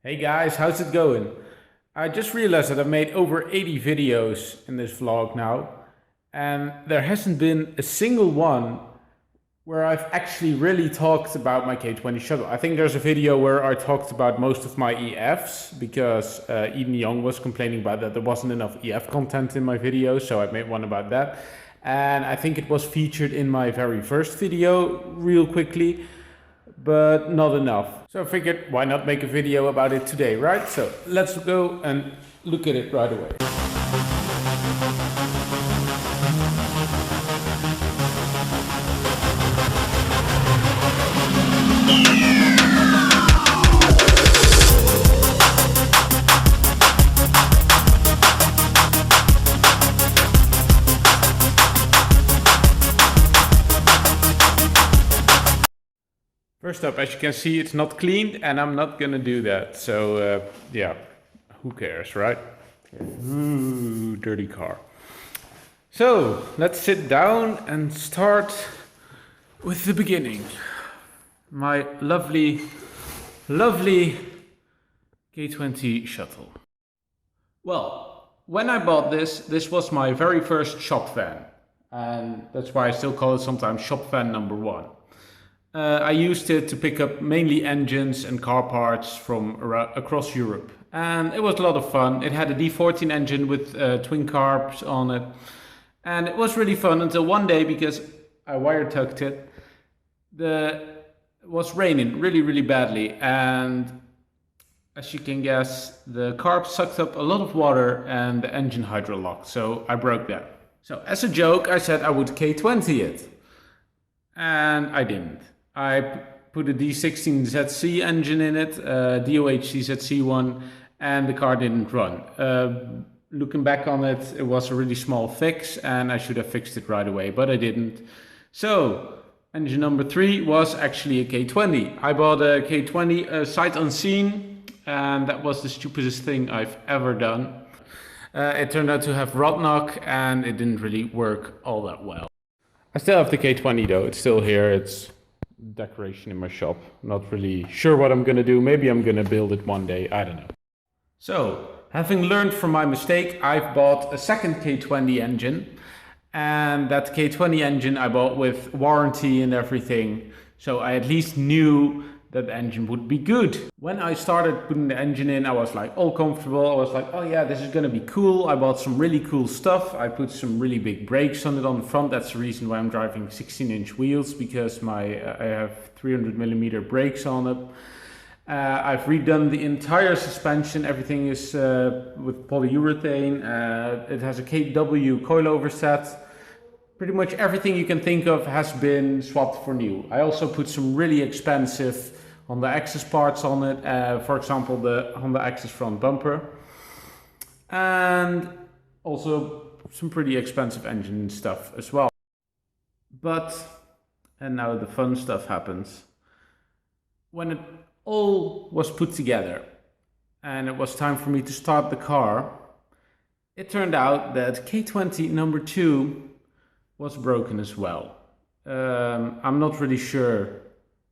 Hey guys, how's it going? I just realized that I've made over 80 videos in this vlog now, and there hasn't been a single one where I've actually really talked about my K20 shuttle. I think there's a video where I talked about most of my EFs because Eden Young was complaining about that there wasn't enough EF content in my video, so I made one about that. And I think it was featured in my very first video real quickly, but not enough. So I figured, why not make a video about it today, right? So let's go and look at it right away. First up, as you can see, it's not cleaned and I'm not gonna do that. So yeah, who cares, right? Ooh, dirty car. So let's sit down and start with the beginning. My lovely, lovely K20 shuttle. Well, when I bought this was my very first shop van. And that's why I still call it sometimes shop van number one. I used it to pick up mainly engines and car parts from across Europe. And it was a lot of fun. It had a D14 engine with twin carbs on it. And it was really fun until one day, because I wire tucked it. It was raining really, really badly. And as you can guess, the carb sucked up a lot of water and the engine hydro locked. So I broke that. So as a joke, I said I would K20 it. And I didn't. I put a D16 ZC engine in it, DOHC ZC1, and the car didn't run. Looking back on it, it was a really small fix, and I should have fixed it right away, but I didn't. So, engine number 3 was actually a K20. I bought a K20 sight unseen, and that was the stupidest thing I've ever done. It turned out to have rod knock, and it didn't really work all that well. I still have the K20 though, it's still here. It's decoration in my shop. Not really sure what I'm gonna do. Maybe I'm gonna build it one day, I don't know. So, having learned from my mistake, I've bought a second K20 engine. And that K20 engine I bought with warranty and everything. So I at least knew that the engine would be good. When I started putting the engine in, I was like all comfortable. I was like, oh yeah, this is gonna be cool. I bought some really cool stuff. I put some really big brakes on it on the front. That's the reason why I'm driving 16-inch wheels, because I have 300mm brakes on it. I've redone the entire suspension. Everything is with polyurethane. It has a KW coilover set. Pretty much everything you can think of has been swapped for new. I also put some really expensive Honda Access parts on it. For example, the Honda Access front bumper. And also some pretty expensive engine stuff as well. But, and now the fun stuff happens. When it all was put together and it was time for me to start the car, it turned out that K20 number 2 was broken as well. I'm not really sure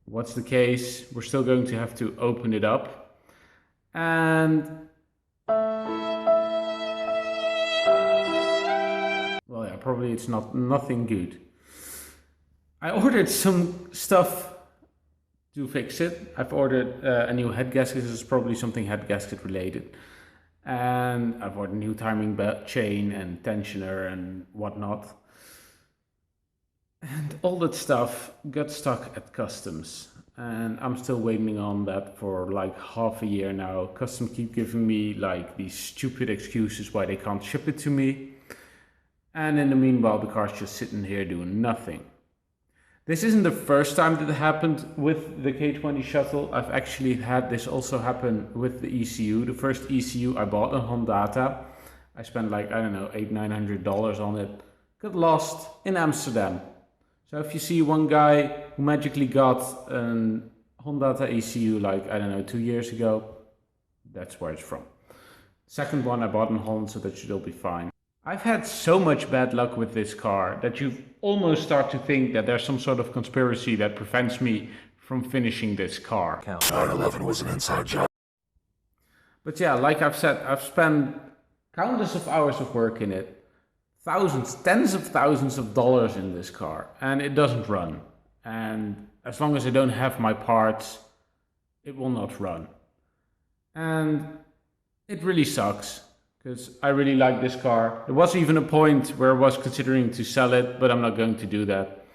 what's the case. We're still going to have to open it up. And well, yeah, probably it's nothing good. I ordered some stuff to fix it. I've ordered a new head gasket. This is probably something head gasket related. And I've ordered a new timing belt chain and tensioner and whatnot. And all that stuff got stuck at customs, and I'm still waiting on that for like half a year now. Customs keep giving me like these stupid excuses why they can't ship it to me. And in the meanwhile, the car's just sitting here doing nothing. This isn't the first time that it happened with the K20 shuttle. I've actually had this also happen with the ECU. The first ECU I bought on Honda. I spent like, I don't know, $800-900 on it. Got lost in Amsterdam. So if you see one guy who magically got a Honda ECU like, I don't know, 2 years ago, that's where it's from. Second one I bought in Holland, so that should all be fine. I've had so much bad luck with this car that you almost start to think that there's some sort of conspiracy that prevents me from finishing this car. 9/11 was an inside job. But yeah, like I've said, I've spent countless of hours of work in it, thousands, tens of thousands of dollars in this car, and it doesn't run. And as long as I don't have my parts, it will not run. And it really sucks, because I really like this car. There was even a point where I was considering to sell it, but I'm not going to do that.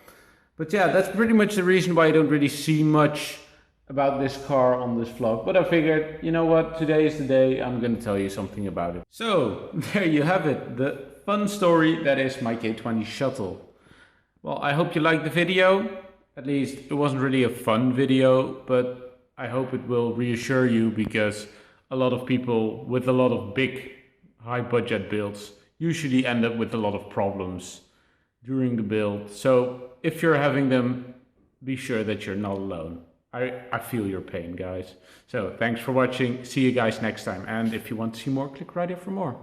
But yeah, that's pretty much the reason why I don't really see much about this car on this vlog. But I figured, you know what, today is the day, I'm going to tell you something about it. So, there you have it, the fun story that is my K20 Shuttle. Well, I hope you liked the video. At least it wasn't really a fun video, but I hope it will reassure you, because a lot of people with a lot of big, high budget builds usually end up with a lot of problems during the build. So if you're having them, be sure that you're not alone. I feel your pain, guys. So thanks for watching. See you guys next time. And if you want to see more, click right here for more.